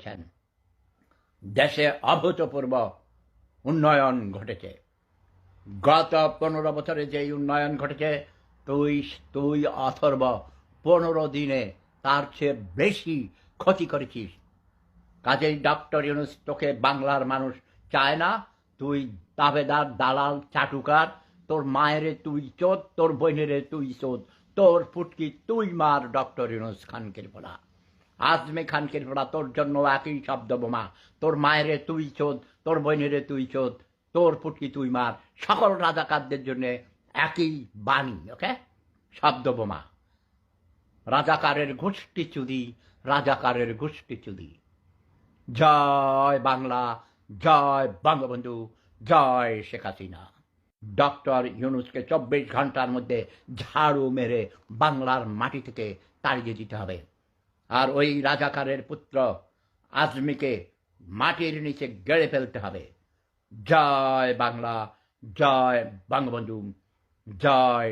করেছেন। দেশে অভূতপূর্ব উন্নয়ন ঘটেছে। গত 15 বছরে যেই উন্নয়ন ঘটেছে, তুই অথর্ব 15 দিনে তার চেয়ে বেশি ক্ষতি করেছিস। কাজেই ডক্টর ইউনূস, তোকে বাংলার মানুষ চায় না। তুই তাবেদার, দালাল, চাটুকার। তোর মায়েরে তুই চোদ, তোর বোনেরে তুই চোদ, তোর ফুটকি তুই মার। ডক্টর ইউনূস খানকির পোলা, আজমি খানকির পোলা, তোর জন্য একই শব্দ বোমা। তোর মায়েরে তুই চোদ, তোর বোনেরে তুই চোদ, তোর ফুটকি তুই মার। সকল রাজাকারদের জন্য একই বাণী। ওকে, শব্দ বোমা। রাজাকারের গোষ্ঠী চুদি, রাজাকারের গোষ্ঠী চুদি। জয় বাংলা, জয় বঙ্গবন্ধু, জয় শেখ হাসিনা। ডক্টর ইউনূসকে 24 ঘন্টার মধ্যে ঝাড়ু মেরে বাংলার মাটি থেকে তাড়িয়ে দিতে হবে। আর ওই রাজাকারের পুত্র আজমিকে মাটির নিচে গেড়ে ফেলতে হবে। জয় বাংলা, জয় বঙ্গবন্ধু, জয়